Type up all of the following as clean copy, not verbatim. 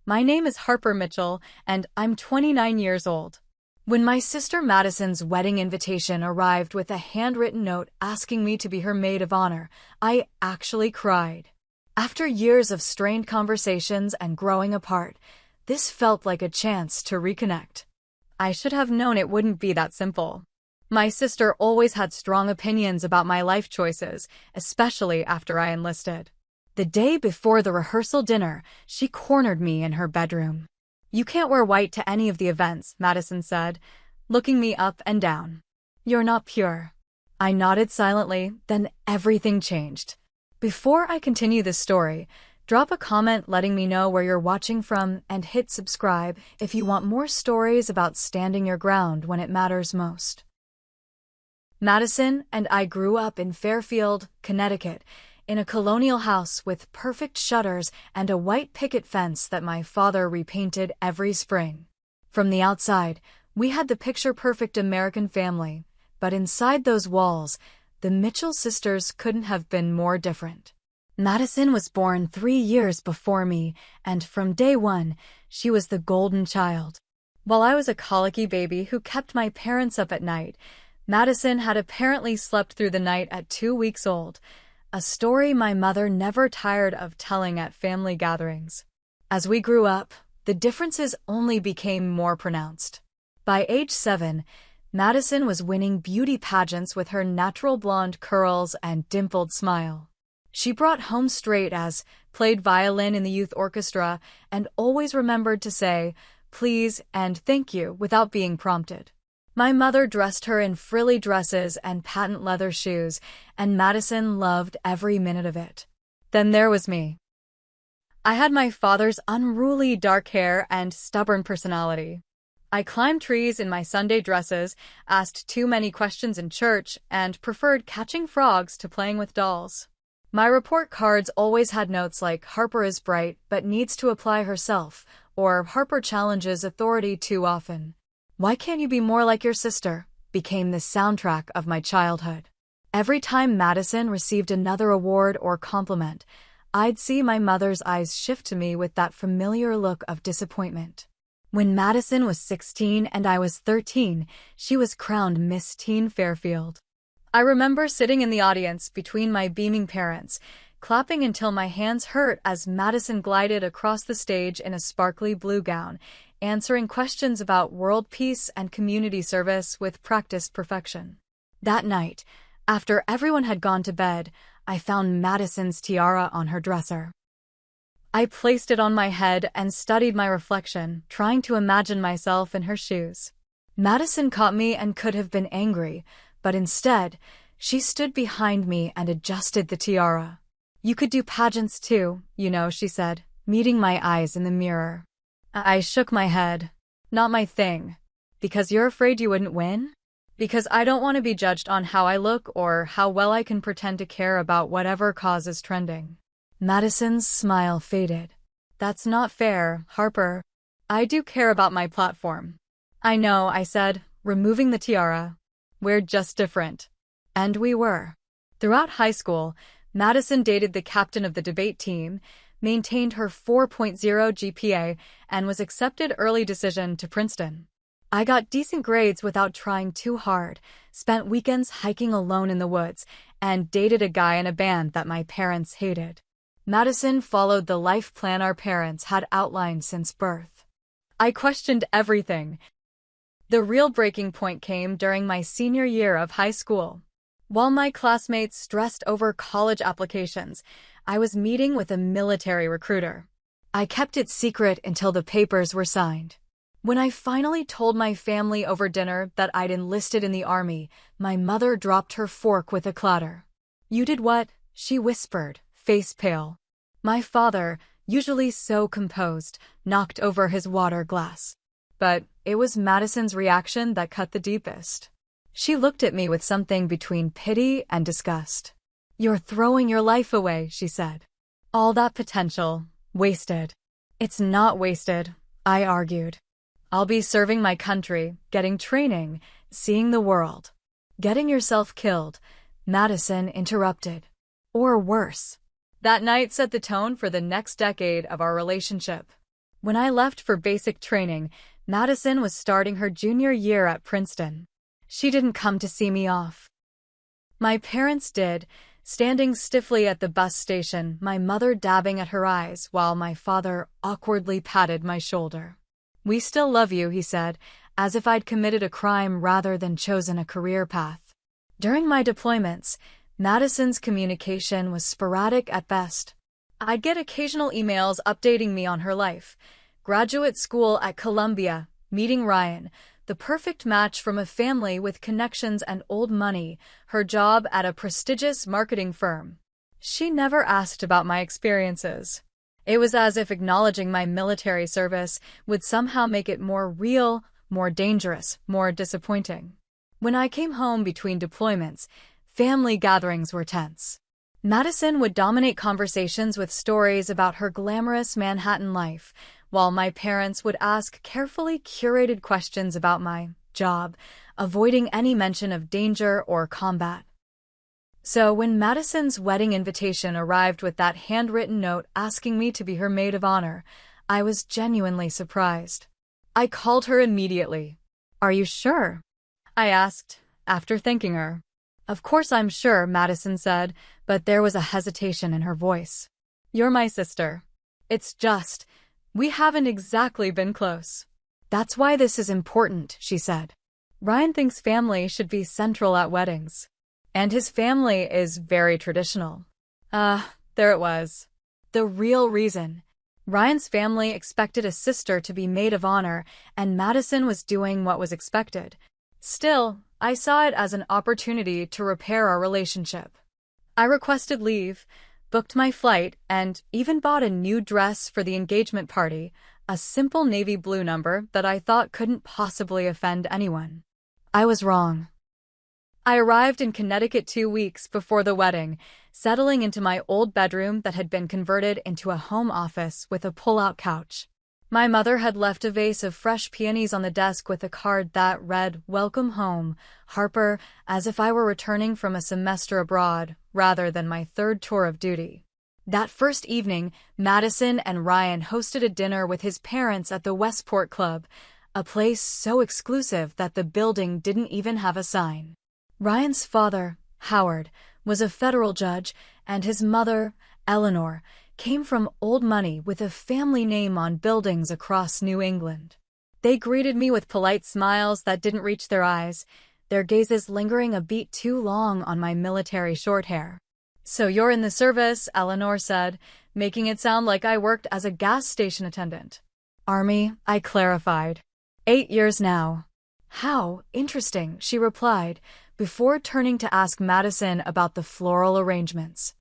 My name is Harper Mitchell, and I'm 29 years old. When my sister Madison's wedding invitation arrived with a handwritten note asking me to be her maid of honor, I actually cried. After years of strained conversations and growing apart, this felt like a chance to reconnect. I should have known it wouldn't be that simple. My sister always had strong opinions about my life choices, especially after I enlisted. The day before the rehearsal dinner, she cornered me in her bedroom. "You can't wear white to any of the events," Madison said, looking me up and down. "You're not pure." I nodded silently, then everything changed. Before I continue this story, drop a comment letting me know where you're watching from and hit subscribe if you want more stories about standing your ground when it matters most. Madison and I grew up in Fairfield, Connecticut, in a colonial house with perfect shutters and a white picket fence that my father repainted every spring. From the outside, we had the picture-perfect American family, but inside those walls, the Mitchell sisters couldn't have been more different. Madison was born 3 years before me, and from day one, she was the golden child. While I was a colicky baby who kept my parents up at night, Madison had apparently slept through the night at 2 weeks old, a story my mother never tired of telling at family gatherings. As we grew up, the differences only became more pronounced. By age 7, Madison was winning beauty pageants with her natural blonde curls and dimpled smile. She brought home straight A's, played violin in the youth orchestra, and always remembered to say, "please" and "thank you" without being prompted. My mother dressed her in frilly dresses and patent leather shoes, and Madison loved every minute of it. Then there was me. I had my father's unruly dark hair and stubborn personality. I climbed trees in my Sunday dresses, asked too many questions in church, and preferred catching frogs to playing with dolls. My report cards always had notes like "Harper is bright but needs to apply herself," or "Harper challenges authority too often." "Why can't you be more like your sister?" became the soundtrack of my childhood. Every time Madison received another award or compliment, I'd see my mother's eyes shift to me with that familiar look of disappointment. When Madison was 16 and I was 13, she was crowned Miss Teen Fairfield. I remember sitting in the audience between my beaming parents, clapping until my hands hurt as Madison glided across the stage in a sparkly blue gown, answering questions about world peace and community service with practiced perfection. That night, after everyone had gone to bed, I found Madison's tiara on her dresser. I placed it on my head and studied my reflection, trying to imagine myself in her shoes. Madison caught me and could have been angry, but instead, she stood behind me and adjusted the tiara. "You could do pageants too, you know," she said, meeting my eyes in the mirror. I shook my head. "Not my thing." "Because you're afraid you wouldn't win?" "Because I don't want to be judged on how I look or how well I can pretend to care about whatever cause is trending." Madison's smile faded. "That's not fair, Harper. I do care about my platform." "I know," I said, removing the tiara. "We're just different." And we were. Throughout high school, Madison dated the captain of the debate team, maintained her 4.0 GPA, and was accepted early decision to Princeton. I got decent grades without trying too hard, spent weekends hiking alone in the woods, and dated a guy in a band that my parents hated. Madison followed the life plan our parents had outlined since birth. I questioned everything. The real breaking point came during my senior year of high school. While my classmates stressed over college applications, I was meeting with a military recruiter. I kept it secret until the papers were signed. When I finally told my family over dinner that I'd enlisted in the Army, my mother dropped her fork with a clatter. "You did what?" she whispered, face pale. My father, usually so composed, knocked over his water glass. But it was Madison's reaction that cut the deepest. She looked at me with something between pity and disgust. "You're throwing your life away," she said. "All that potential, wasted." "It's not wasted," I argued. "I'll be serving my country, getting training, seeing the world." "Getting yourself killed," Madison interrupted. "Or worse." That night set the tone for the next decade of our relationship. When I left for basic training, Madison was starting her junior year at Princeton. She didn't come to see me off. My parents did, standing stiffly at the bus station, my mother dabbing at her eyes while my father awkwardly patted my shoulder. "We still love you," he said, as if I'd committed a crime rather than chosen a career path. During my deployments, Madison's communication was sporadic at best. I'd get occasional emails updating me on her life. Graduate school at Columbia, meeting Ryan, the perfect match from a family with connections and old money, her job at a prestigious marketing firm. She never asked about my experiences. It was as if acknowledging my military service would somehow make it more real, more dangerous, more disappointing. When I came home between deployments, family gatherings were tense. Madison would dominate conversations with stories about her glamorous Manhattan life, while my parents would ask carefully curated questions about my job, avoiding any mention of danger or combat. So when Madison's wedding invitation arrived with that handwritten note asking me to be her maid of honor, I was genuinely surprised. I called her immediately. "Are you sure?" I asked, after thanking her. "Of course I'm sure," Madison said, but there was a hesitation in her voice. "You're my sister. It's just, we haven't exactly been close. That's why this is important," she said. "Ryan thinks family should be central at weddings. And his family is very traditional." There it was. The real reason. Ryan's family expected a sister to be maid of honor, and Madison was doing what was expected. Still, I saw it as an opportunity to repair our relationship. I requested leave, booked my flight, and even bought a new dress for the engagement party, a simple navy blue number that I thought couldn't possibly offend anyone. I was wrong. I arrived in Connecticut 2 weeks before the wedding, settling into my old bedroom that had been converted into a home office with a pull-out couch. My mother had left a vase of fresh peonies on the desk with a card that read, "Welcome home, Harper," as if I were returning from a semester abroad rather than my third tour of duty. That first evening, Madison and Ryan hosted a dinner with his parents at the Westport Club, a place so exclusive that the building didn't even have a sign. Ryan's father, Howard, was a federal judge, and his mother, Eleanor, came from old money with a family name on buildings across New England. They greeted me with polite smiles that didn't reach their eyes, their gazes lingering a beat too long on my military short hair. "So you're in the service," Eleanor said, making it sound like I worked as a gas station attendant. "Army," I clarified. 8 years now." "How interesting," she replied, before turning to ask Madison about the floral arrangements.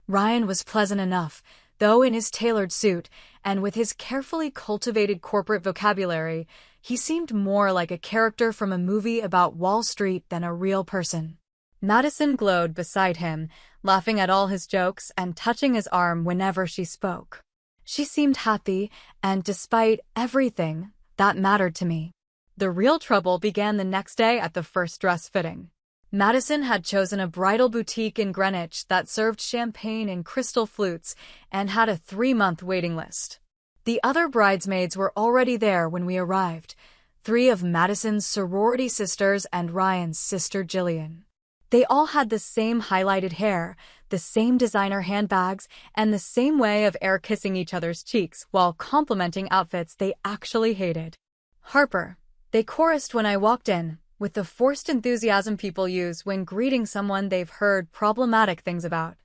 Ryan was pleasant enough, though in his tailored suit, and with his carefully cultivated corporate vocabulary, he seemed more like a character from a movie about Wall Street than a real person. Madison glowed beside him, laughing at all his jokes and touching his arm whenever she spoke. She seemed happy, and despite everything, that mattered to me. The real trouble began the next day at the first dress fitting. Madison had chosen a bridal boutique in Greenwich that served champagne in crystal flutes and had a 3-month waiting list. The other bridesmaids were already there when we arrived, 3 of Madison's sorority sisters and Ryan's sister Jillian. They all had the same highlighted hair, the same designer handbags, and the same way of air-kissing each other's cheeks while complimenting outfits they actually hated. "Harper," they chorused when I walked in, with the forced enthusiasm people use when greeting someone they've heard problematic things about.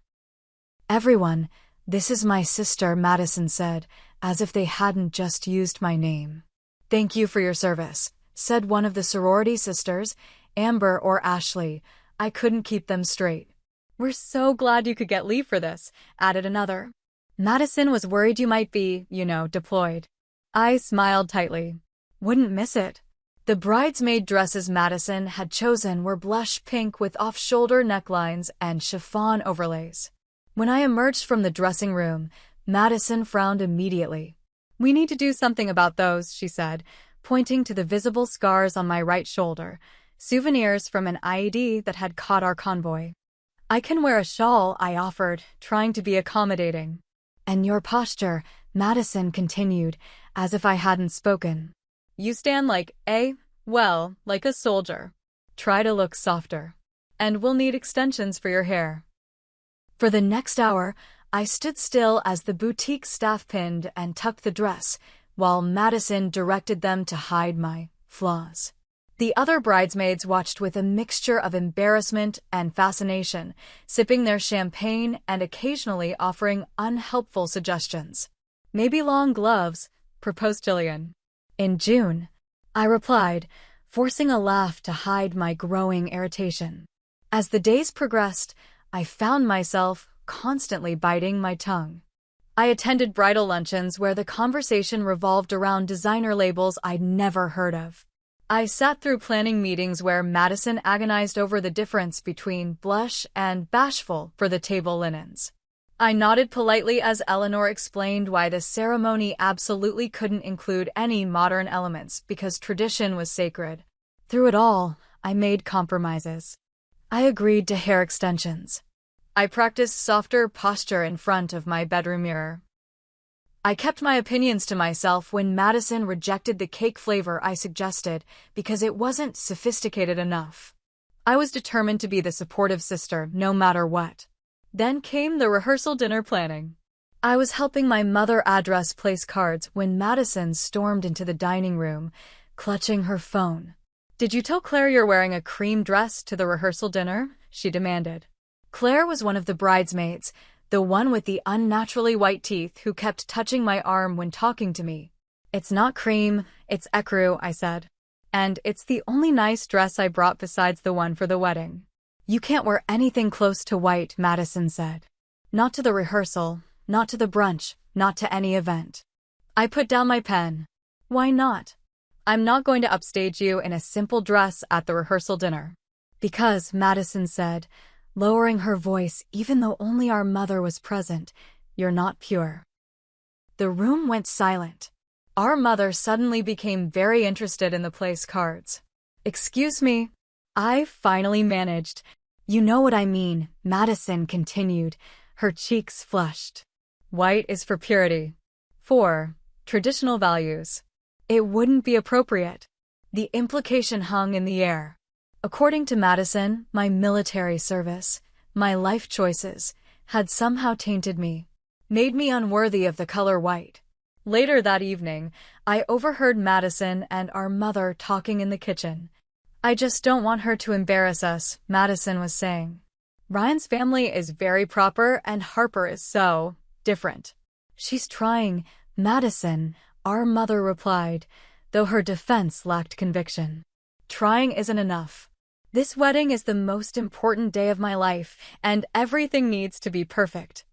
"Everyone, this is my sister," Madison said, as if they hadn't just used my name. "Thank you for your service," said one of the sorority sisters, Amber or Ashley. I couldn't keep them straight. "We're so glad you could get leave for this," added another. "Madison was worried you might be, deployed." I smiled tightly. Wouldn't miss it. The bridesmaid dresses Madison had chosen were blush pink with off-shoulder necklines and chiffon overlays. When I emerged from the dressing room, Madison frowned immediately. "We need to do something about those," she said, pointing to the visible scars on my right shoulder, souvenirs from an IED that had caught our convoy. "I can wear a shawl," I offered, trying to be accommodating. "And your posture," Madison continued, as if I hadn't spoken. You stand like a soldier. Try to look softer. And we'll need extensions for your hair. For the next hour, I stood still as the boutique staff pinned and tucked the dress, while Madison directed them to hide my flaws. The other bridesmaids watched with a mixture of embarrassment and fascination, sipping their champagne and occasionally offering unhelpful suggestions. Maybe long gloves, proposed Jillian. In June, I replied, forcing a laugh to hide my growing irritation. As the days progressed, I found myself constantly biting my tongue. I attended bridal luncheons where the conversation revolved around designer labels I'd never heard of. I sat through planning meetings where Madison agonized over the difference between blush and bashful for the table linens. I nodded politely as Eleanor explained why the ceremony absolutely couldn't include any modern elements because tradition was sacred. Through it all, I made compromises. I agreed to hair extensions. I practiced softer posture in front of my bedroom mirror. I kept my opinions to myself when Madison rejected the cake flavor I suggested because it wasn't sophisticated enough. I was determined to be the supportive sister no matter what. Then came the rehearsal dinner planning. I was helping my mother address place cards when Madison stormed into the dining room, clutching her phone. Did you tell Claire you're wearing a cream dress to the rehearsal dinner? She demanded. Claire was one of the bridesmaids, the one with the unnaturally white teeth who kept touching my arm when talking to me. It's not cream, it's ecru, I said. And it's the only nice dress I brought besides the one for the wedding. You can't wear anything close to white, Madison said. Not to the rehearsal, not to the brunch, not to any event. I put down my pen. Why not? I'm not going to upstage you in a simple dress at the rehearsal dinner. Because, Madison said, lowering her voice even though only our mother was present, you're not pure. The room went silent. Our mother suddenly became very interested in the place cards. Excuse me. I finally managed. You know what I mean, Madison continued, her cheeks flushed. White is for purity. 4. Traditional values. It wouldn't be appropriate. The implication hung in the air. According to Madison, my military service, my life choices, had somehow tainted me, made me unworthy of the color white. Later that evening, I overheard Madison and our mother talking in the kitchen. I just don't want her to embarrass us, Madison was saying. Ryan's family is very proper and Harper is so different. She's trying, Madison, our mother replied, though her defense lacked conviction. Trying isn't enough. This wedding is the most important day of my life, and everything needs to be perfect.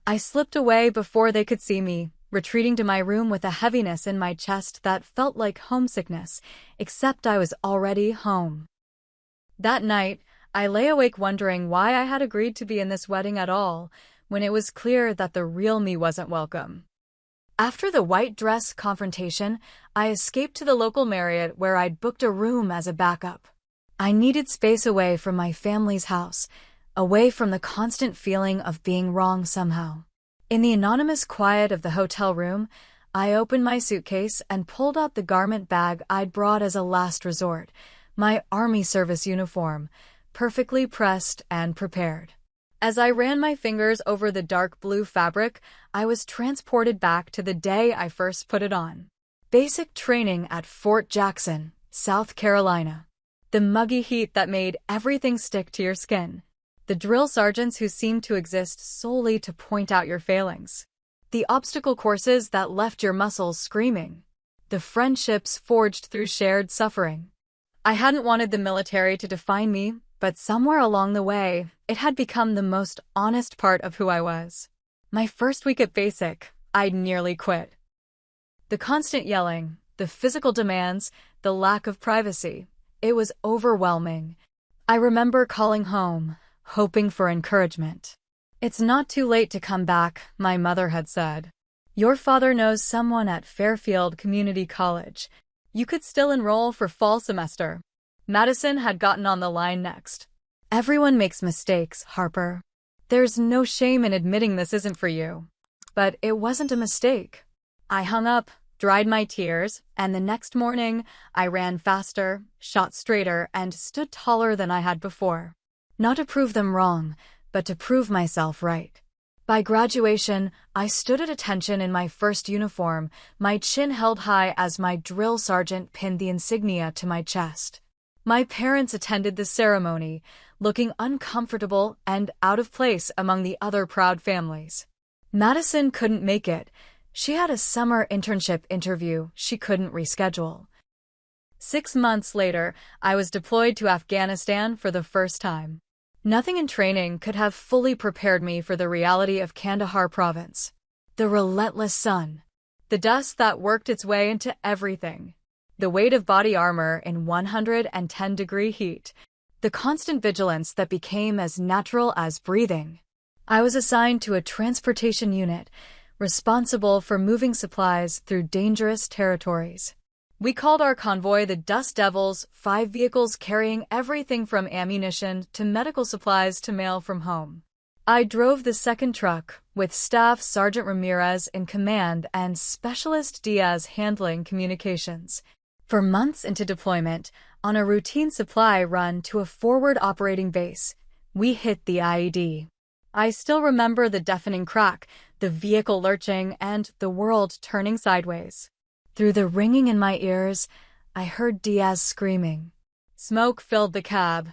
I slipped away before they could see me, retreating to my room with a heaviness in my chest that felt like homesickness, except I was already home. That night, I lay awake wondering why I had agreed to be in this wedding at all, when it was clear that the real me wasn't welcome. After the white dress confrontation, I escaped to the local Marriott where I'd booked a room as a backup. I needed space away from my family's house, away from the constant feeling of being wrong somehow. In the anonymous quiet of the hotel room, I opened my suitcase and pulled out the garment bag I'd brought as a last resort, my Army service uniform, perfectly pressed and prepared. As I ran my fingers over the dark blue fabric, I was transported back to the day I first put it on. Basic training at Fort Jackson, South Carolina. The muggy heat that made everything stick to your skin. The drill sergeants who seemed to exist solely to point out your failings. The obstacle courses that left your muscles screaming. The friendships forged through shared suffering. I hadn't wanted the military to define me, but somewhere along the way, it had become the most honest part of who I was. My first week at basic, I'd nearly quit. The constant yelling, the physical demands, the lack of privacy. It was overwhelming. I remember calling home, hoping for encouragement. It's not too late to come back, my mother had said. Your father knows someone at Fairfield Community College. You could still enroll for fall semester. Madison had gotten on the line next. Everyone makes mistakes, Harper. There's no shame in admitting this isn't for you. But it wasn't a mistake. I hung up, dried my tears, and the next morning I ran faster, shot straighter, and stood taller than I had before. Not to prove them wrong, but to prove myself right. By graduation, I stood at attention in my first uniform, my chin held high as my drill sergeant pinned the insignia to my chest. My parents attended the ceremony, looking uncomfortable and out of place among the other proud families. Madison couldn't make it. She had a summer internship interview she couldn't reschedule. 6 months later, I was deployed to Afghanistan for the first time. Nothing in training could have fully prepared me for the reality of Kandahar province. The relentless sun. The dust that worked its way into everything. The weight of body armor in 110-degree heat. The constant vigilance that became as natural as breathing. I was assigned to a transportation unit, responsible for moving supplies through dangerous territories. We called our convoy the Dust Devils, 5 vehicles carrying everything from ammunition to medical supplies to mail from home. I drove the second truck, with Staff Sergeant Ramirez in command and Specialist Diaz handling communications. For months into deployment, on a routine supply run to a forward operating base, we hit the IED. I still remember the deafening crack, the vehicle lurching, and the world turning sideways. Through the ringing in my ears, I heard Diaz screaming. Smoke filled the cab.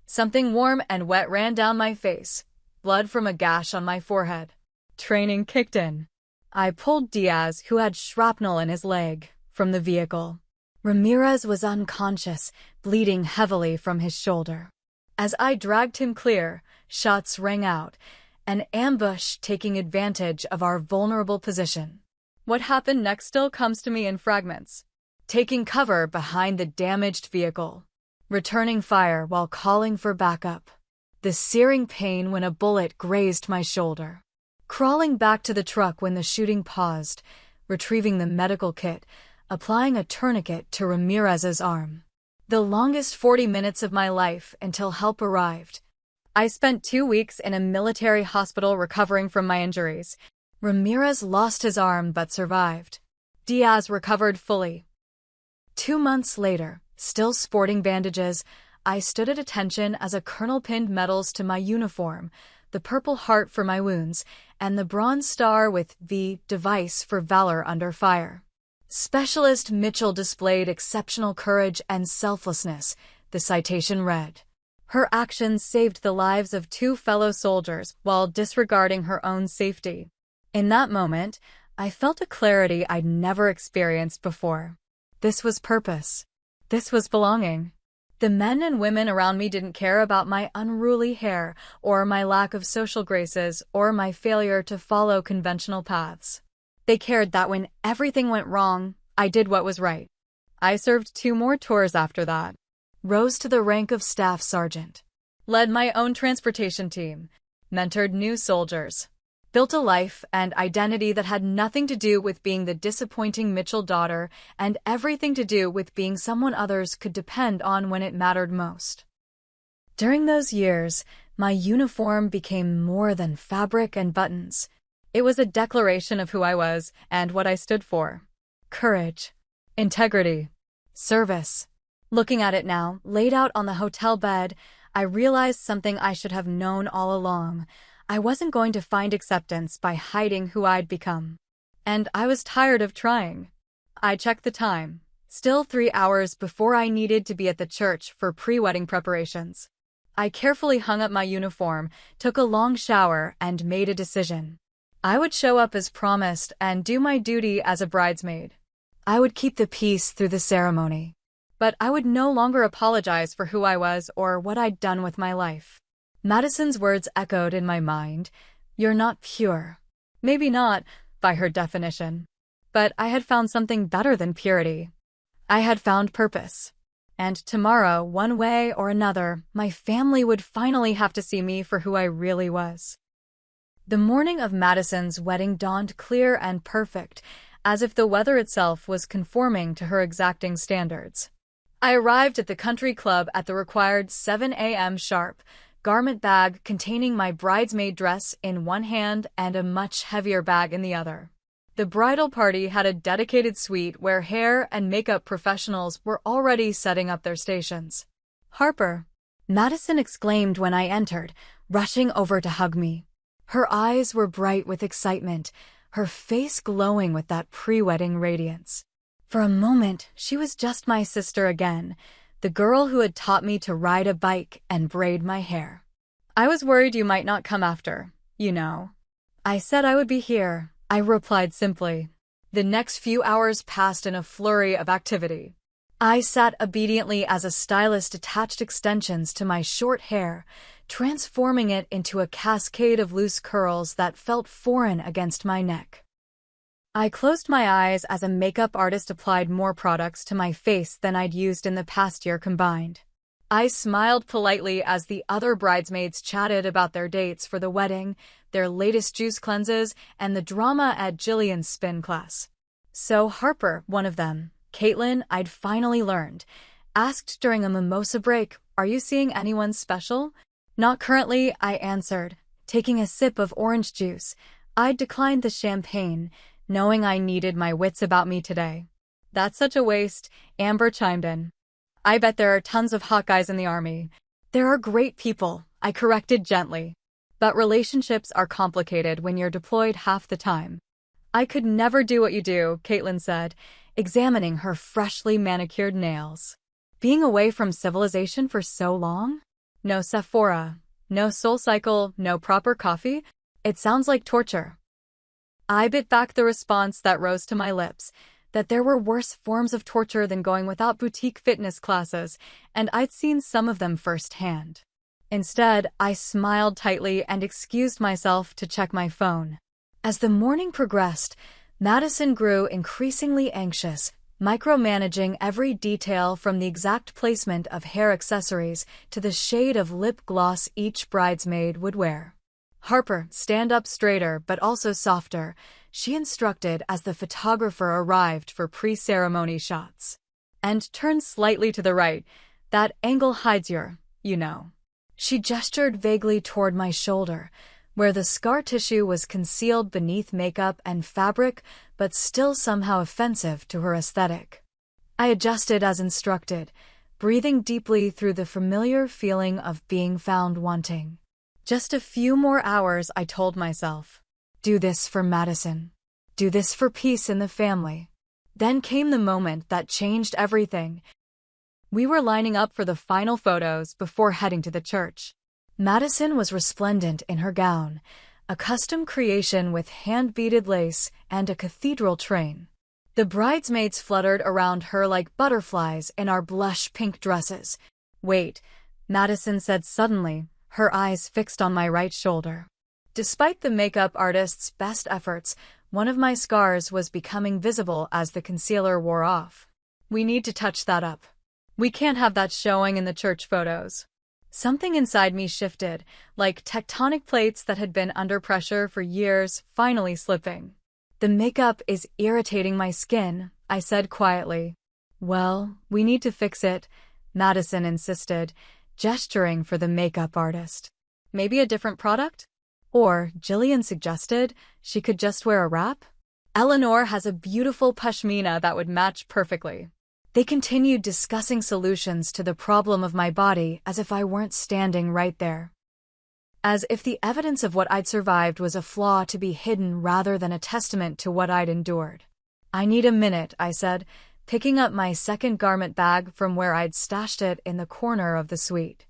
Something warm and wet ran down my face, blood from a gash on my forehead. Training kicked in. I pulled Diaz, who had shrapnel in his leg, from the vehicle. Ramirez was unconscious, bleeding heavily from his shoulder. As I dragged him clear, shots rang out, an ambush taking advantage of our vulnerable position. What happened next still comes to me in fragments. Taking cover behind the damaged vehicle. Returning fire while calling for backup. The searing pain when a bullet grazed my shoulder. Crawling back to the truck when the shooting paused. Retrieving the medical kit. Applying a tourniquet to Ramirez's arm. The longest 40 minutes of my life until help arrived. I spent 2 weeks in a military hospital recovering from my injuries. Ramirez lost his arm but survived. Diaz recovered fully. 2 months later, still sporting bandages, I stood at attention as a colonel pinned medals to my uniform, the Purple Heart for my wounds, and the Bronze Star with the device for valor under fire. Specialist Mitchell displayed exceptional courage and selflessness, the citation read. Her actions saved the lives of 2 fellow soldiers while disregarding her own safety. In that moment, I felt a clarity I'd never experienced before. This was purpose. This was belonging. The men and women around me didn't care about my unruly hair, or my lack of social graces, or my failure to follow conventional paths. They cared that when everything went wrong, I did what was right. I served 2 more tours after that. Rose to the rank of staff sergeant. Led my own transportation team. Mentored new soldiers. Built a life and identity that had nothing to do with being the disappointing Mitchell daughter and everything to do with being someone others could depend on when it mattered most. During those years, my uniform became more than fabric and buttons. It was a declaration of who I was and what I stood for. Courage. Integrity. Service. Looking at it now, laid out on the hotel bed, I realized something I should have known all along. I wasn't going to find acceptance by hiding who I'd become. And I was tired of trying. I checked the time. Still 3 hours before I needed to be at the church for pre-wedding preparations. I carefully hung up my uniform, took a long shower, and made a decision. I would show up as promised and do my duty as a bridesmaid. I would keep the peace through the ceremony. But I would no longer apologize for who I was or what I'd done with my life. Madison's words echoed in my mind. You're not pure. Maybe not, by her definition. But I had found something better than purity. I had found purpose. And tomorrow, one way or another, my family would finally have to see me for who I really was. The morning of Madison's wedding dawned clear and perfect, as if the weather itself was conforming to her exacting standards. I arrived at the country club at the required 7 a.m. sharp, garment bag containing my bridesmaid dress in one hand and a much heavier bag in the other. The bridal party had a dedicated suite where hair and makeup professionals were already setting up their stations. "Harper," Madison exclaimed when I entered, rushing over to hug me. Her eyes were bright with excitement, her face glowing with that pre-wedding radiance. For a moment, she was just my sister again, the girl who had taught me to ride a bike and braid my hair. "I was worried you might not come after, you know." "I said I would be here," I replied simply. The next few hours passed in a flurry of activity. I sat obediently as a stylist attached extensions to my short hair, transforming it into a cascade of loose curls that felt foreign against my neck. I closed my eyes as a makeup artist applied more products to my face than I'd used in the past year combined. I smiled politely as the other bridesmaids chatted about their dates for the wedding, their latest juice cleanses, and the drama at Jillian's spin class. So Harper, one of them, Caitlin, I'd finally learned, asked during a mimosa break, "Are you seeing anyone special?" "Not currently," I answered, taking a sip of orange juice. I'd declined the champagne, knowing I needed my wits about me today. "That's such a waste," Amber chimed in. "I bet there are tons of hot guys in the army." "There are great people," I corrected gently. "But relationships are complicated when you're deployed half the time." "I could never do what you do," Caitlin said, examining her freshly manicured nails. "Being away from civilization for so long? No Sephora, no SoulCycle, no proper coffee? It sounds like torture." I bit back the response that rose to my lips, that there were worse forms of torture than going without boutique fitness classes, and I'd seen some of them firsthand. Instead, I smiled tightly and excused myself to check my phone. As the morning progressed, Madison grew increasingly anxious, micromanaging every detail from the exact placement of hair accessories to the shade of lip gloss each bridesmaid would wear. "Harper, stand up straighter but also softer," she instructed as the photographer arrived for pre-ceremony shots. "And turn slightly to the right. That angle hides your, you know." She gestured vaguely toward my shoulder, where the scar tissue was concealed beneath makeup and fabric, but still somehow offensive to her aesthetic. I adjusted as instructed, breathing deeply through the familiar feeling of being found wanting. Just a few more hours, I told myself. Do this for Madison. Do this for peace in the family. Then came the moment that changed everything. We were lining up for the final photos before heading to the church. Madison was resplendent in her gown, a custom creation with hand-beaded lace and a cathedral train. The bridesmaids fluttered around her like butterflies in our blush pink dresses. "Wait," Madison said suddenly, her eyes fixed on my right shoulder. Despite the makeup artist's best efforts, one of my scars was becoming visible as the concealer wore off. "We need to touch that up. We can't have that showing in the church photos." Something inside me shifted, like tectonic plates that had been under pressure for years, finally slipping. "The makeup is irritating my skin," I said quietly. "Well, we need to fix it," Madison insisted, gesturing for the makeup artist. "Maybe a different product?" Or, Jillian suggested, she could just wear a wrap? "Eleanor has a beautiful pashmina that would match perfectly." They continued discussing solutions to the problem of my body as if I weren't standing right there. As if the evidence of what I'd survived was a flaw to be hidden rather than a testament to what I'd endured. "I need a minute," I said, picking up my second garment bag from where I'd stashed it in the corner of the suite.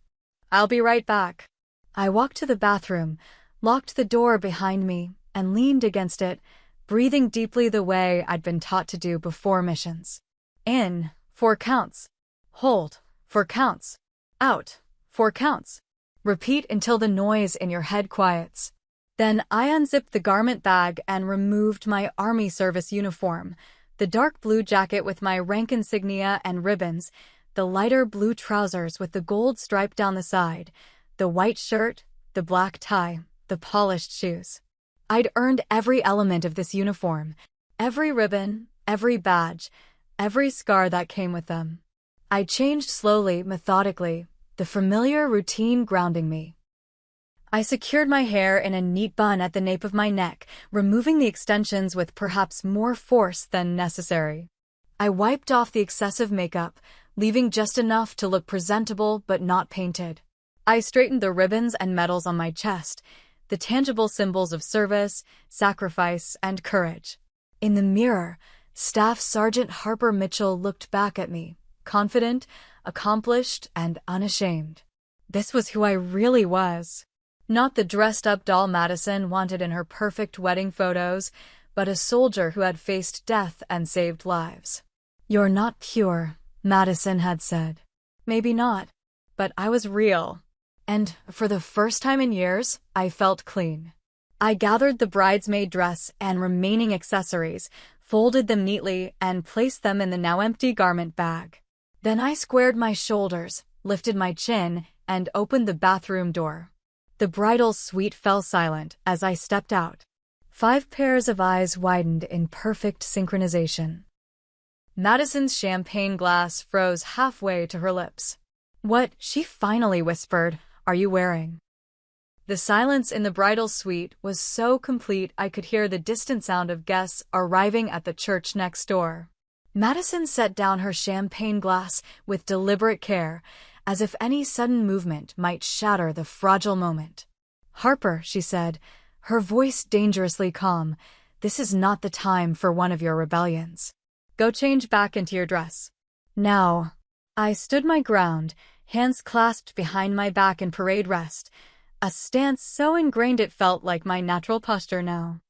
"I'll be right back." I walked to the bathroom, locked the door behind me, and leaned against it, breathing deeply the way I'd been taught to do before missions. In, 4 counts. Hold, 4 counts. Out, 4 counts. Repeat until the noise in your head quiets. Then I unzipped the garment bag and removed my Army service uniform, the dark blue jacket with my rank insignia and ribbons, the lighter blue trousers with the gold stripe down the side, the white shirt, the black tie, the polished shoes. I'd earned every element of this uniform, every ribbon, every badge, every scar that came with them. I changed slowly, methodically, the familiar routine grounding me. I secured my hair in a neat bun at the nape of my neck, removing the extensions with perhaps more force than necessary. I wiped off the excessive makeup, leaving just enough to look presentable but not painted. I straightened the ribbons and medals on my chest, the tangible symbols of service, sacrifice, and courage. In the mirror, Staff Sergeant Harper Mitchell looked back at me, confident, accomplished, and unashamed. This was who I really was. Not the dressed-up doll Madison wanted in her perfect wedding photos, but a soldier who had faced death and saved lives. "You're not pure," Madison had said. Maybe not, but I was real. And for the first time in years, I felt clean. I gathered the bridesmaid dress and remaining accessories, folded them neatly, and placed them in the now-empty garment bag. Then I squared my shoulders, lifted my chin, and opened the bathroom door. The bridal suite fell silent as I stepped out. 5 pairs of eyes widened in perfect synchronization. Madison's champagne glass froze halfway to her lips. "What," she finally whispered, "are you wearing?" The silence in the bridal suite was so complete I could hear the distant sound of guests arriving at the church next door. Madison set down her champagne glass with deliberate care, as if any sudden movement might shatter the fragile moment. "Harper," she said, her voice dangerously calm, "this is not the time for one of your rebellions. Go change back into your dress. Now." I stood my ground, hands clasped behind my back in parade rest, a stance so ingrained it felt like my natural posture now.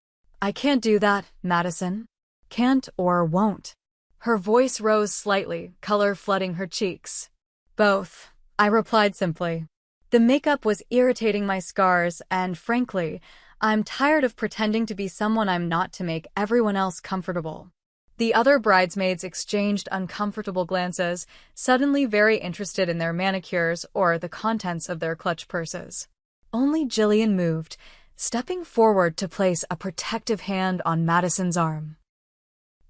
"I can't do that, Madison. Can't or won't." Her voice rose slightly, color flooding her cheeks. "Both," I replied simply. The makeup was irritating my scars, and frankly, I'm tired of pretending to be someone I'm not to make everyone else comfortable. The other bridesmaids exchanged uncomfortable glances, suddenly very interested in their manicures or the contents of their clutch purses. Only Jillian moved, stepping forward to place a protective hand on Madison's arm.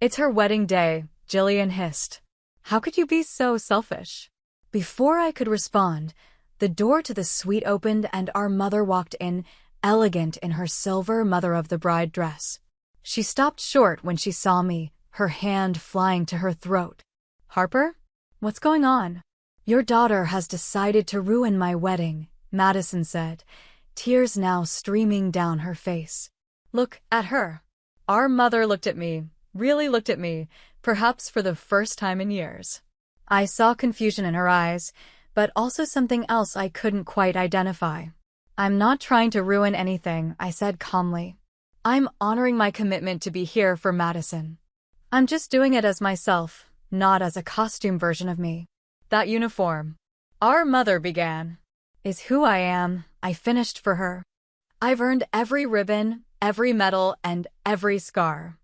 "It's her wedding day," Jillian hissed. "How could you be so selfish?" Before I could respond, the door to the suite opened and our mother walked in, elegant in her silver mother-of-the-bride dress. She stopped short when she saw me, her hand flying to her throat. "Harper? What's going on?" "Your daughter has decided to ruin my wedding," Madison said, tears now streaming down her face. "Look at her." Our mother looked at me, really looked at me, perhaps for the first time in years. I saw confusion in her eyes, but also something else I couldn't quite identify. "I'm not trying to ruin anything," I said calmly. "I'm honoring my commitment to be here for Madison. I'm just doing it as myself, not as a costume version of me." "That uniform," our mother began, "is who I am," I finished for her. "I've earned every ribbon, every medal, and every scar.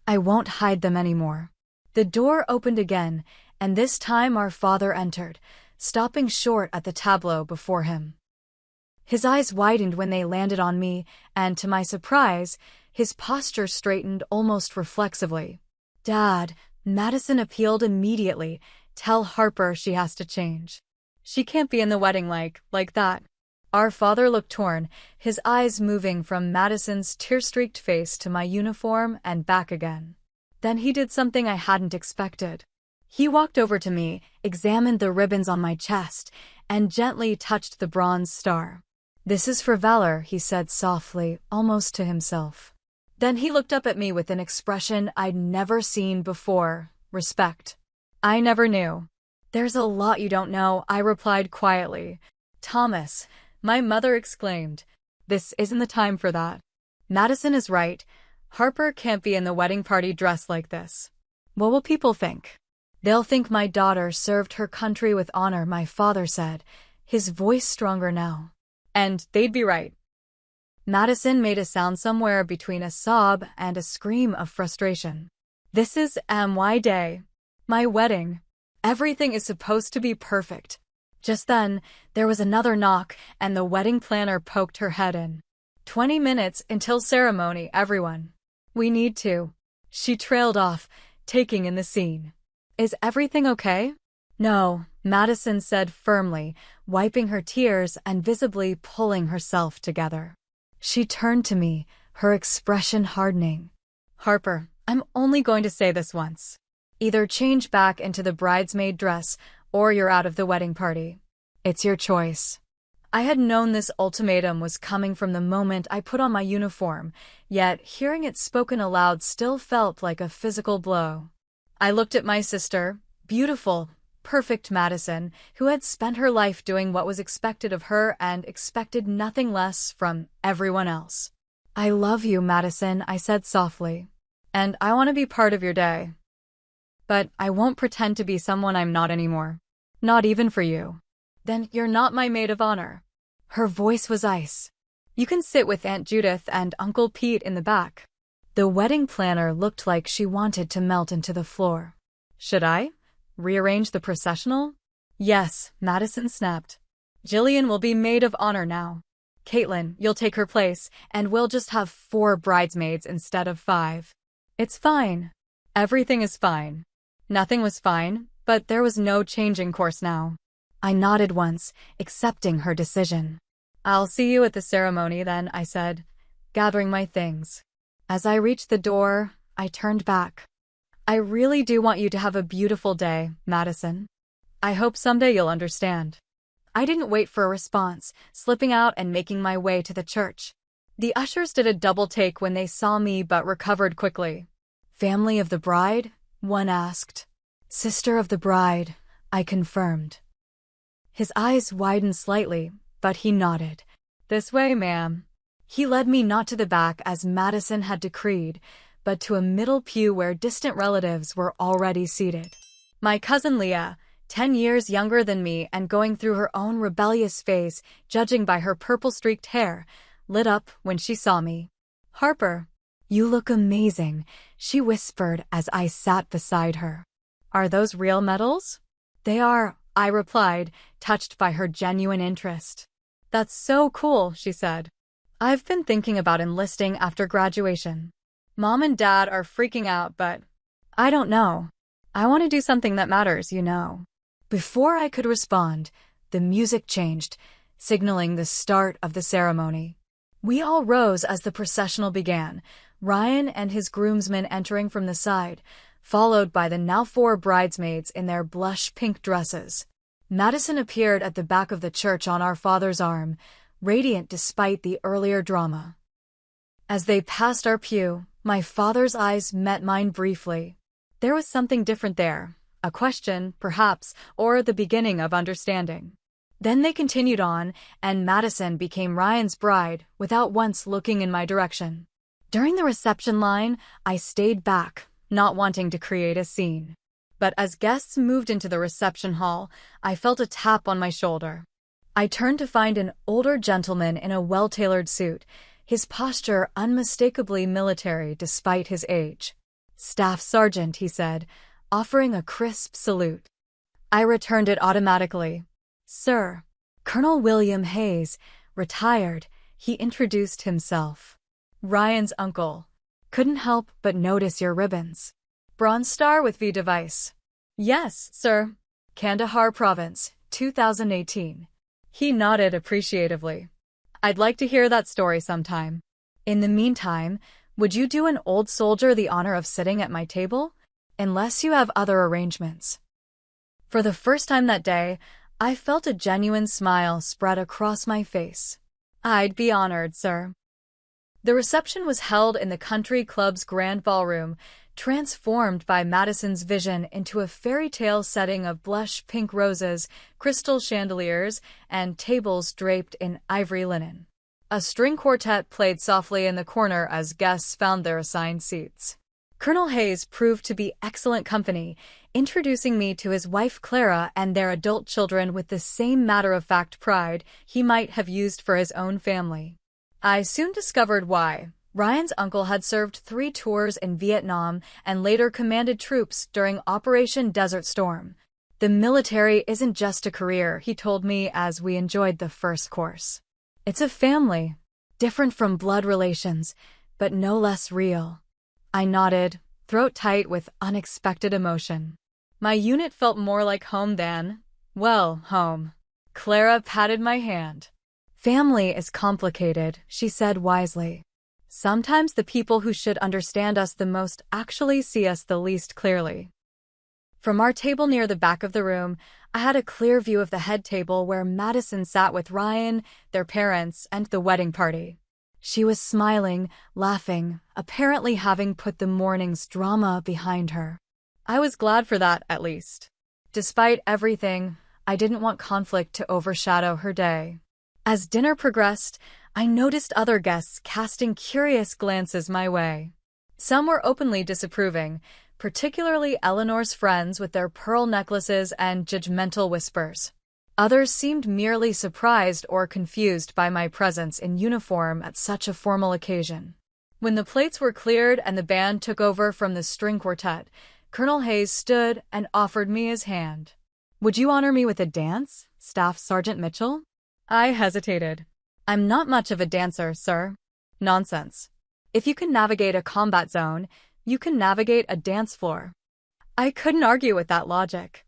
I won't hide them anymore." The door opened again, and this time our father entered, stopping short at the tableau before him. His eyes widened when they landed on me, and to my surprise, his posture straightened almost reflexively. "Dad," Madison appealed immediately, "tell Harper she has to change. She can't be in the wedding like that." Our father looked torn, his eyes moving from Madison's tear-streaked face to my uniform and back again. Then he did something I hadn't expected. He walked over to me, examined the ribbons on my chest, and gently touched the bronze star. "This is for valor," he said softly, almost to himself. Then he looked up at me with an expression I'd never seen before, respect. "I never knew." "There's a lot you don't know," I replied quietly. "Thomas," my mother exclaimed, "this isn't the time for that. Madison is right. Harper can't be in the wedding party dressed like this. What will people think?" "They'll think my daughter served her country with honor," my father said, his voice stronger now. "And they'd be right." Madison made a sound somewhere between a sob and a scream of frustration. "This is my day. My wedding. Everything is supposed to be perfect." Just then, there was another knock, and the wedding planner poked her head in. 20 minutes until ceremony, everyone. We need to." She trailed off, taking in the scene. "Is everything okay?" "No," Madison said firmly, wiping her tears and visibly pulling herself together. She turned to me, her expression hardening. "Harper, I'm only going to say this once. Either change back into the bridesmaid dress or you're out of the wedding party. It's your choice." I had known this ultimatum was coming from the moment I put on my uniform, yet hearing it spoken aloud still felt like a physical blow. I looked at my sister, beautiful, perfect Madison, who had spent her life doing what was expected of her and expected nothing less from everyone else. "I love you, Madison," I said softly, "and I want to be part of your day. But I won't pretend to be someone I'm not anymore. Not even for you." "Then you're not my maid of honor." Her voice was ice. "You can sit with Aunt Judith and Uncle Pete in the back." The wedding planner looked like she wanted to melt into the floor. "Should I rearrange the processional?" "Yes," Madison snapped. "Jillian will be maid of honor now. Caitlin, you'll take her place, and we'll just have 4 bridesmaids instead of 5. It's fine. Everything is fine." Nothing was fine, but there was no changing course now. I nodded once, accepting her decision. "I'll see you at the ceremony then," I said, gathering my things. As I reached the door, I turned back. "I really do want you to have a beautiful day, Madison. I hope someday you'll understand." I didn't wait for a response, slipping out and making my way to the church. The ushers did a double take when they saw me but recovered quickly. "Family of the bride?" one asked. "Sister of the bride," I confirmed. His eyes widened slightly, but he nodded. "This way, ma'am." He led me not to the back as Madison had decreed, but to a middle pew where distant relatives were already seated. My cousin Leah, 10 years younger than me and going through her own rebellious phase, judging by her purple-streaked hair, lit up when she saw me. "Harper, you look amazing," she whispered as I sat beside her. "Are those real medals?" "They are," I replied, touched by her genuine interest. "That's so cool," she said. "I've been thinking about enlisting after graduation. Mom and Dad are freaking out, but I don't know. I want to do something that matters, you know." Before I could respond, the music changed, signaling the start of the ceremony. We all rose as the processional began, Ryan and his groomsmen entering from the side, followed by the now 4 bridesmaids in their blush pink dresses. Madison appeared at the back of the church on our father's arm, radiant despite the earlier drama. As they passed our pew, my father's eyes met mine briefly. There was something different there, a question, perhaps, or the beginning of understanding. Then they continued on, and Madison became Ryan's bride without once looking in my direction. During the reception line, I stayed back, not wanting to create a scene. But as guests moved into the reception hall, I felt a tap on my shoulder. I turned to find an older gentleman in a well-tailored suit, his posture unmistakably military despite his age. "Staff Sergeant," he said, offering a crisp salute. I returned it automatically. "Sir." "Colonel William Hayes, retired," he introduced himself. "Ryan's uncle. Couldn't help but notice your ribbons." "Bronze Star with V device." "Yes, sir. Kandahar Province, 2018. He nodded appreciatively. "I'd like to hear that story sometime. In the meantime, would you do an old soldier the honor of sitting at my table? Unless you have other arrangements." For the first time that day, I felt a genuine smile spread across my face. "I'd be honored, sir." The reception was held in the country club's grand ballroom, transformed by Madison's vision into a fairy tale setting of blush pink roses, crystal chandeliers, and tables draped in ivory linen. A string quartet played softly in the corner as guests found their assigned seats. Colonel Hayes proved to be excellent company, introducing me to his wife Clara and their adult children with the same matter-of-fact pride he might have used for his own family. I soon discovered why. Ryan's uncle had served 3 tours in Vietnam and later commanded troops during Operation Desert Storm. "The military isn't just a career," he told me as we enjoyed the first course. "It's a family, different from blood relations, but no less real." I nodded, throat tight with unexpected emotion. My unit felt more like home than, well, home. Clara patted my hand. Family is complicated, she said wisely. Sometimes the people who should understand us the most actually see us the least clearly. From our table near the back of the room, I had a clear view of the head table where Madison sat with Ryan, their parents, and the wedding party. She was smiling, laughing, apparently having put the morning's drama behind her. I was glad for that, at least. Despite everything, I didn't want conflict to overshadow her day. As dinner progressed, I noticed other guests casting curious glances my way. Some were openly disapproving, particularly Eleanor's friends with their pearl necklaces and judgmental whispers. Others seemed merely surprised or confused by my presence in uniform at such a formal occasion. When the plates were cleared and the band took over from the string quartet, Colonel Hayes stood and offered me his hand. "Would you honor me with a dance, Staff Sergeant Mitchell?" I hesitated. "I'm not much of a dancer, sir." "Nonsense. If you can navigate a combat zone, you can navigate a dance floor." I couldn't argue with that logic.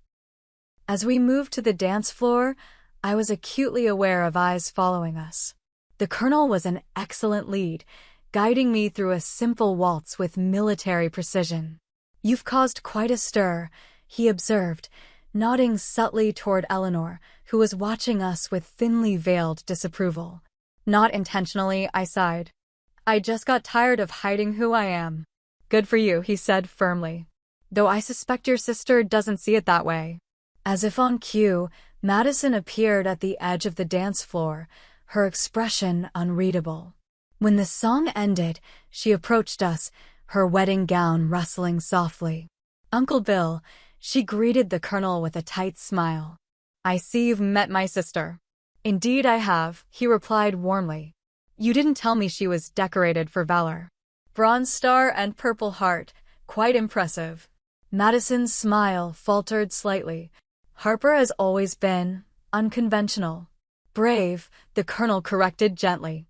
As we moved to the dance floor, I was acutely aware of eyes following us. The Colonel was an excellent lead, guiding me through a simple waltz with military precision. "You've caused quite a stir," he observed, nodding subtly toward Eleanor, who was watching us with thinly veiled disapproval. "Not intentionally," I sighed. "I just got tired of hiding who I am." "Good for you," he said firmly. "Though I suspect your sister doesn't see it that way." As if on cue, Madison appeared at the edge of the dance floor, her expression unreadable. When the song ended, she approached us, her wedding gown rustling softly. "Uncle Bill," she greeted the Colonel with a tight smile. "I see you've met my sister." "Indeed I have," he replied warmly. "You didn't tell me she was decorated for valor." "Bronze Star and Purple Heart, quite impressive." Madison's smile faltered slightly. "Harper has always been unconventional." "Brave," the Colonel corrected gently.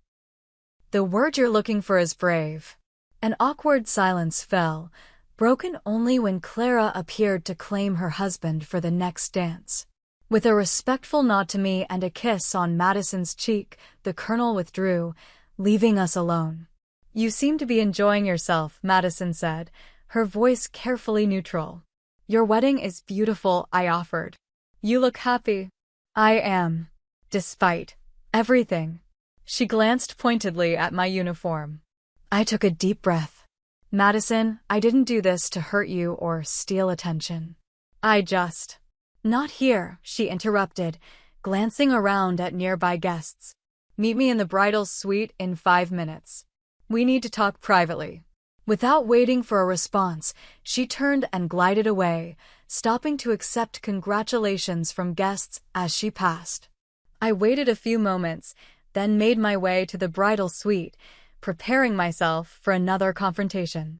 "The word you're looking for is brave." An awkward silence fell, broken only when Clara appeared to claim her husband for the next dance. With a respectful nod to me and a kiss on Madison's cheek, the Colonel withdrew, leaving us alone. "You seem to be enjoying yourself," Madison said, her voice carefully neutral. "Your wedding is beautiful," I offered. "You look happy." "I am. Despite everything." She glanced pointedly at my uniform. I took a deep breath. "Madison, I didn't do this to hurt you or steal attention. Not here," she interrupted, glancing around at nearby guests. "Meet me in the bridal suite in 5 minutes. We need to talk privately." Without waiting for a response, she turned and glided away, stopping to accept congratulations from guests as she passed. I waited a few moments, then made my way to the bridal suite, preparing myself for another confrontation.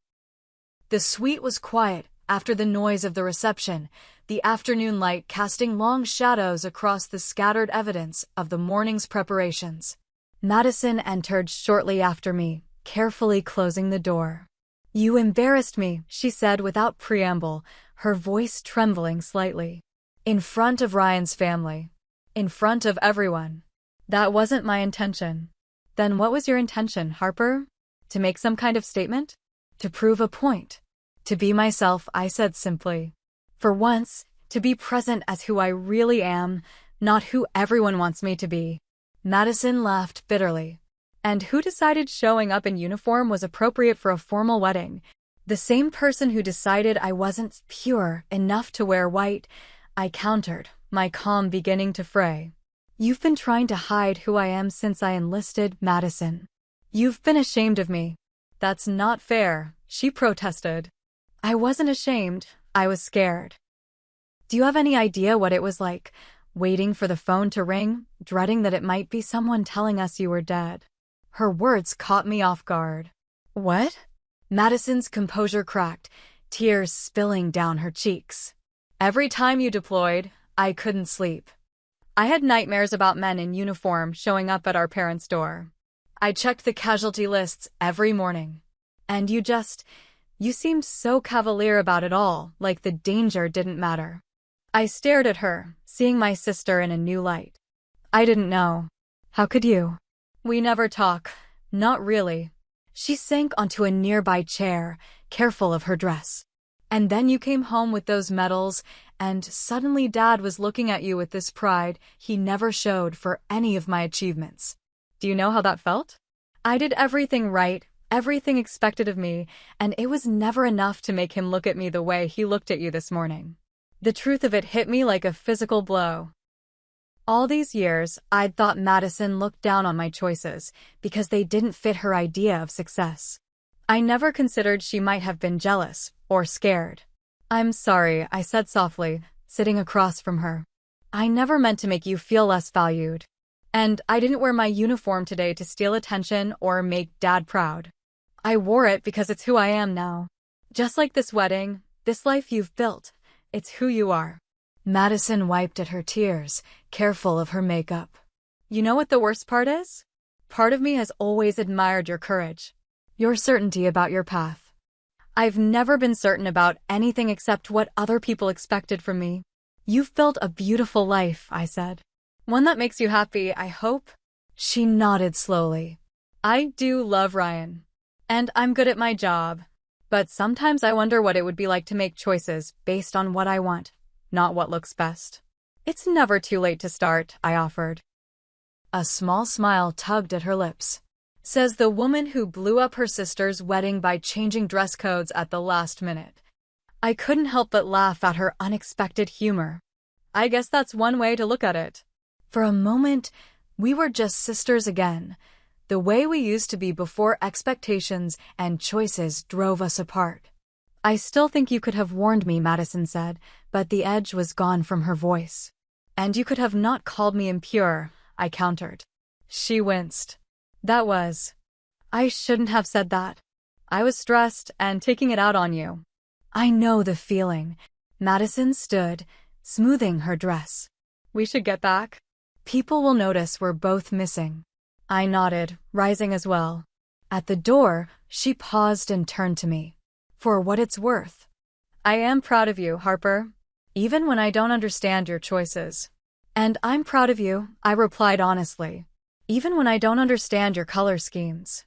The suite was quiet after the noise of the reception, the afternoon light casting long shadows across the scattered evidence of the morning's preparations. Madison entered shortly after me, carefully closing the door. "You embarrassed me," she said without preamble, her voice trembling slightly. "In front of Ryan's family. In front of everyone." "That wasn't my intention." "Then what was your intention, Harper? To make some kind of statement? To prove a point?" "To be myself," I said simply. "For once, to be present as who I really am, not who everyone wants me to be." Madison laughed bitterly. "And who decided showing up in uniform was appropriate for a formal wedding?" "The same person who decided I wasn't pure enough to wear white," I countered, my calm beginning to fray. "You've been trying to hide who I am since I enlisted, Madison. You've been ashamed of me." "That's not fair," she protested. "I wasn't ashamed, I was scared." "Do you have any idea what it was like, waiting for the phone to ring, dreading that it might be someone telling us you were dead?" Her words caught me off guard. "What?" Madison's composure cracked, tears spilling down her cheeks. "Every time you deployed, I couldn't sleep. I had nightmares about men in uniform showing up at our parents' door. I checked the casualty lists every morning. And you seemed so cavalier about it all, like the danger didn't matter." I stared at her, seeing my sister in a new light. I didn't know. How could you? We never talk. Not really. She sank onto a nearby chair, careful of her dress. And then you came home with those medals, and suddenly Dad was looking at you with this pride he never showed for any of my achievements. Do you know how that felt? I did everything right, everything expected of me, and it was never enough to make him look at me the way he looked at you this morning. The truth of it hit me like a physical blow. All these years, I'd thought Madison looked down on my choices because they didn't fit her idea of success. I never considered she might have been jealous or scared. I'm sorry, I said softly, sitting across from her. I never meant to make you feel less valued. And I didn't wear my uniform today to steal attention or make Dad proud. I wore it because it's who I am now. Just like this wedding, this life you've built, it's who you are. Madison wiped at her tears, careful of her makeup. You know what the worst part is? Part of me has always admired your courage. Your certainty about your path. I've never been certain about anything except what other people expected from me. You've built a beautiful life, I said. One that makes you happy, I hope. She nodded slowly. I do love Ryan. And I'm good at my job. But sometimes I wonder what it would be like to make choices based on what I want, not what looks best. It's never too late to start, I offered. A small smile tugged at her lips. Says the woman who blew up her sister's wedding by changing dress codes at the last minute. I couldn't help but laugh at her unexpected humor. I guess that's one way to look at it. For a moment, we were just sisters again, the way we used to be before expectations and choices drove us apart. I still think you could have warned me, Madison said, but the edge was gone from her voice. And you could have not called me impure, I countered. She winced. I shouldn't have said that. I was stressed and taking it out on you. I know the feeling. Madison stood, smoothing her dress. We should get back. People will notice we're both missing. I nodded, rising as well. At the door, she paused and turned to me. For what it's worth. I am proud of you, Harper. Even when I don't understand your choices. And I'm proud of you, I replied honestly. Even when I don't understand your color schemes.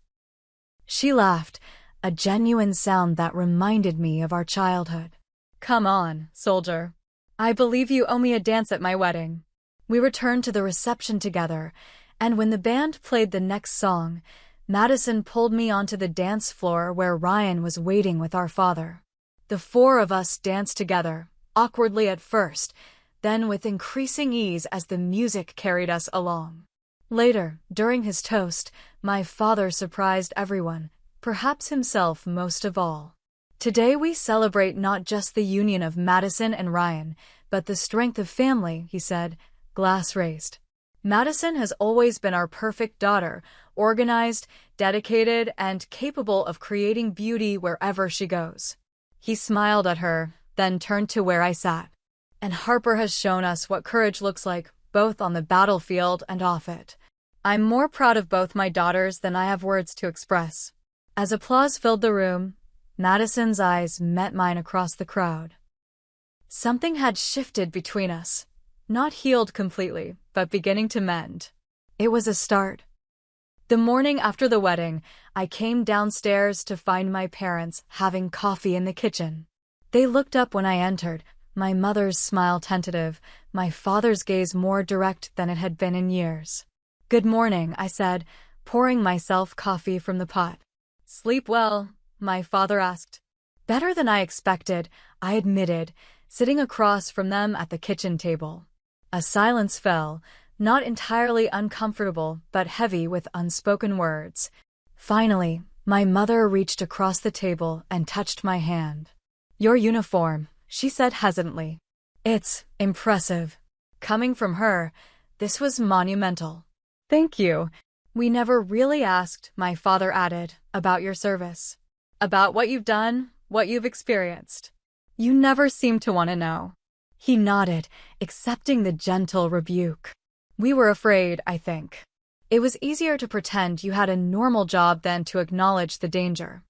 She laughed, a genuine sound that reminded me of our childhood. Come on, soldier. I believe you owe me a dance at my wedding. We returned to the reception together, and when the band played the next song, Madison pulled me onto the dance floor where Ryan was waiting with our father. The four of us danced together, awkwardly at first, then with increasing ease as the music carried us along. Later, during his toast, my father surprised everyone, perhaps himself most of all. Today we celebrate not just the union of Madison and Ryan, but the strength of family, he said, glass raised. Madison has always been our perfect daughter, organized, dedicated, and capable of creating beauty wherever she goes. He smiled at her, then turned to where I sat. And Harper has shown us what courage looks like, both on the battlefield and off it. I'm more proud of both my daughters than I have words to express. As applause filled the room, Madison's eyes met mine across the crowd. Something had shifted between us. Not healed completely, but beginning to mend. It was a start. The morning after the wedding, I came downstairs to find my parents having coffee in the kitchen. They looked up when I entered, my mother's smile tentative, my father's gaze more direct than it had been in years. Good morning, I said, pouring myself coffee from the pot. Sleep well, my father asked. Better than I expected, I admitted, sitting across from them at the kitchen table. A silence fell, not entirely uncomfortable, but heavy with unspoken words. Finally, my mother reached across the table and touched my hand. Your uniform, she said hesitantly. It's impressive. Coming from her, this was monumental. Thank you. We never really asked, my father added, about your service. About what you've done, what you've experienced. You never seemed to want to know. He nodded, accepting the gentle rebuke. We were afraid, I think. It was easier to pretend you had a normal job than to acknowledge the danger.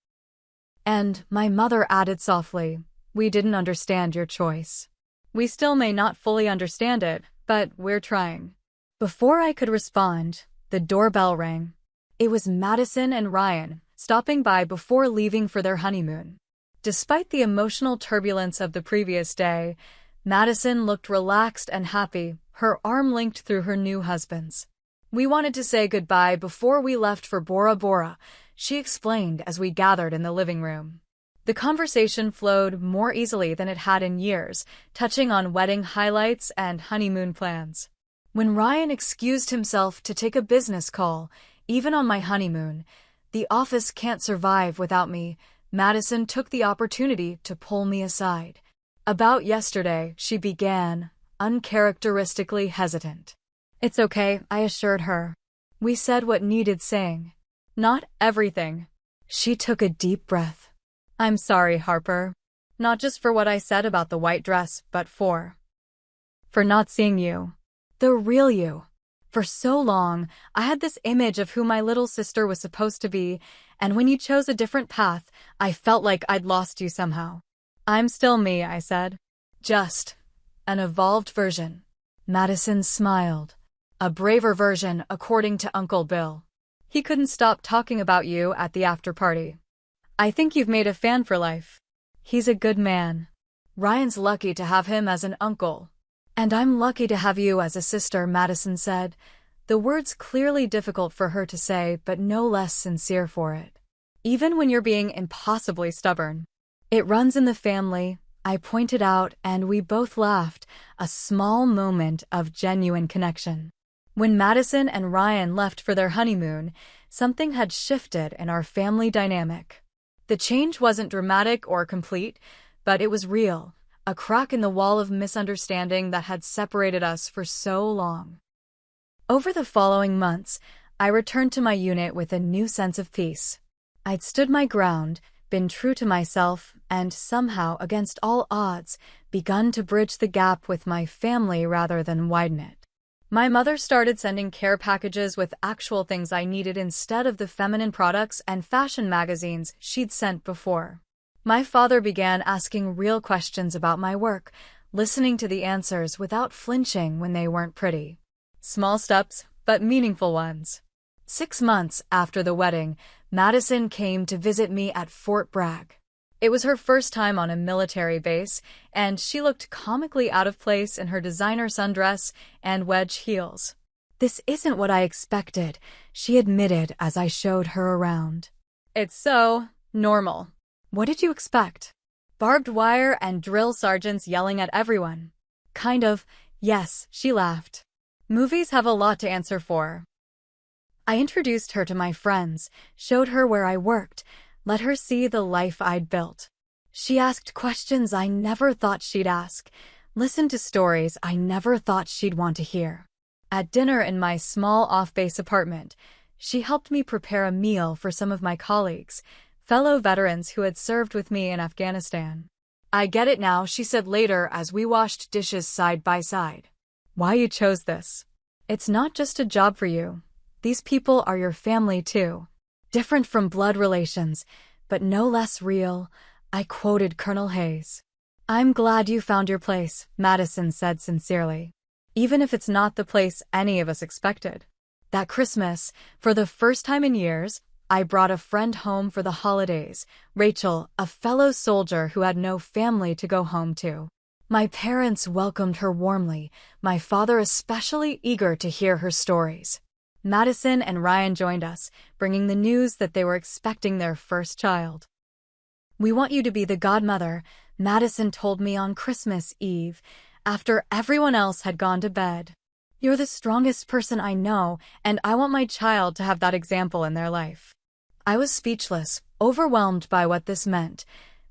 And, my mother added softly, we didn't understand your choice. We still may not fully understand it, but we're trying. Before I could respond, the doorbell rang. It was Madison and Ryan, stopping by before leaving for their honeymoon. Despite the emotional turbulence of the previous day, Madison looked relaxed and happy, her arm linked through her new husband's. "We wanted to say goodbye before we left for Bora Bora," she explained as we gathered in the living room. The conversation flowed more easily than it had in years, touching on wedding highlights and honeymoon plans. When Ryan excused himself to take a business call, even on my honeymoon, "The office can't survive without me," Madison took the opportunity to pull me aside. "About yesterday," she began, uncharacteristically hesitant. "It's okay," I assured her. "We said what needed saying. Not everything." She took a deep breath. "I'm sorry, Harper. Not just for what I said about the white dress, but for not seeing you. The real you. For so long, I had this image of who my little sister was supposed to be, and when you chose a different path, I felt like I'd lost you somehow." "I'm still me," I said. "Just an evolved version." Madison smiled. "A braver version, according to Uncle Bill. He couldn't stop talking about you at the after-party. I think you've made a fan for life. He's a good man. Ryan's lucky to have him as an uncle. And I'm lucky to have you as a sister," Madison said, the words clearly difficult for her to say but no less sincere for it. "Even when you're being impossibly stubborn." "It runs in the family," I pointed out, and we both laughed, a small moment of genuine connection. When Madison and Ryan left for their honeymoon, something had shifted in our family dynamic. The change wasn't dramatic or complete, but it was real. A crack in the wall of misunderstanding that had separated us for so long. Over the following months, I returned to my unit with a new sense of peace. I'd stood my ground, been true to myself, and somehow, against all odds, begun to bridge the gap with my family rather than widen it. My mother started sending care packages with actual things I needed instead of the feminine products and fashion magazines she'd sent before. My father began asking real questions about my work, listening to the answers without flinching when they weren't pretty. Small steps, but meaningful ones. 6 months after the wedding, Madison came to visit me at Fort Bragg. It was her first time on a military base, and she looked comically out of place in her designer sundress and wedge heels. "This isn't what I expected," she admitted as I showed her around. "It's so normal." "What did you expect? Barbed wire and drill sergeants yelling at everyone?" "Kind of, yes," she laughed. "Movies have a lot to answer for." I introduced her to my friends, showed her where I worked, let her see the life I'd built. She asked questions I never thought she'd ask, listened to stories I never thought she'd want to hear. At dinner in my small off-base apartment, she helped me prepare a meal for some of my colleagues, fellow veterans who had served with me in Afghanistan. "I get it now," she said later as we washed dishes side by side. "Why you chose this. It's not just a job for you. These people are your family too. Different from blood relations, but no less real," I quoted Colonel Hayes. "I'm glad you found your place," Madison said sincerely. "Even if it's not the place any of us expected." That Christmas, for the first time in years, I brought a friend home for the holidays, Rachel, a fellow soldier who had no family to go home to. My parents welcomed her warmly, my father especially eager to hear her stories. Madison and Ryan joined us, bringing the news that they were expecting their first child. "We want you to be the godmother," Madison told me on Christmas Eve, after everyone else had gone to bed. "You're the strongest person I know, and I want my child to have that example in their life." I was speechless, overwhelmed by what this meant,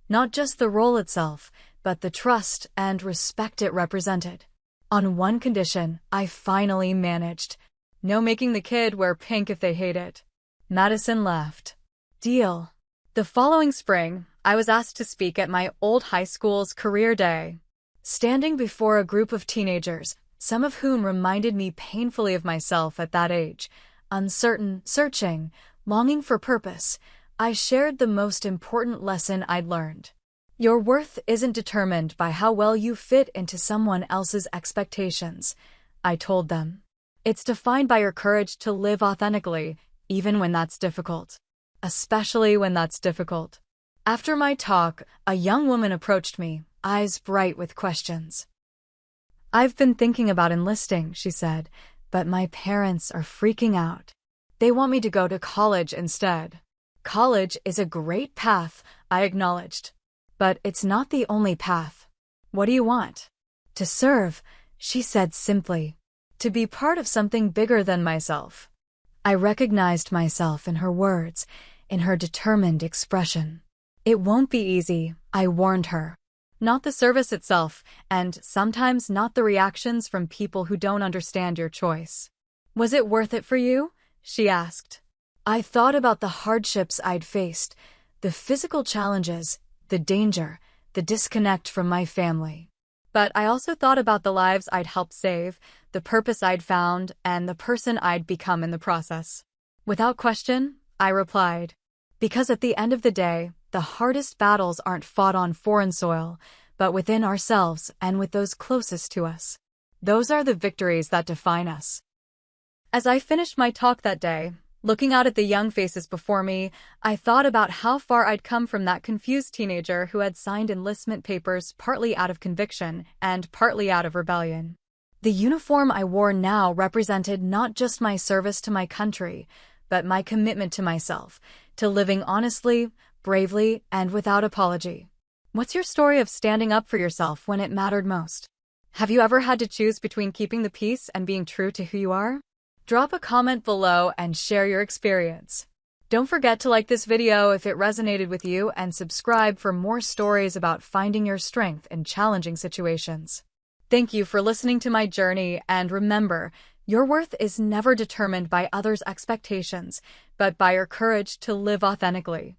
not just the role itself, but the trust and respect it represented. On one condition, I finally managed. No making the kid wear pink if they hate it. Madison laughed. "Deal." The following spring, I was asked to speak at my old high school's career day. Standing before a group of teenagers, some of whom reminded me painfully of myself at that age, uncertain, searching, longing for purpose, I shared the most important lesson I'd learned. Your worth isn't determined by how well you fit into someone else's expectations, I told them. It's defined by your courage to live authentically, even when that's difficult. Especially when that's difficult. After my talk, a young woman approached me, eyes bright with questions. "I've been thinking about enlisting," she said, "but my parents are freaking out. They want me to go to college instead." "College is a great path," I acknowledged. "But it's not the only path. What do you want?" "To serve," she said simply. "To be part of something bigger than myself." I recognized myself in her words, in her determined expression. "It won't be easy," I warned her. "Not the service itself, and sometimes not the reactions from people who don't understand your choice." "Was it worth it for you?" she asked. I thought about the hardships I'd faced, the physical challenges, the danger, the disconnect from my family. But I also thought about the lives I'd helped save, the purpose I'd found, and the person I'd become in the process. Without question, I replied. Because at the end of the day, the hardest battles aren't fought on foreign soil, but within ourselves and with those closest to us. Those are the victories that define us. As I finished my talk that day, looking out at the young faces before me, I thought about how far I'd come from that confused teenager who had signed enlistment papers partly out of conviction and partly out of rebellion. The uniform I wore now represented not just my service to my country, but my commitment to myself, to living honestly, bravely, and without apology. What's your story of standing up for yourself when it mattered most? Have you ever had to choose between keeping the peace and being true to who you are? Drop a comment below and share your experience. Don't forget to like this video if it resonated with you and subscribe for more stories about finding your strength in challenging situations. Thank you for listening to my journey, and remember, your worth is never determined by others' expectations, but by your courage to live authentically.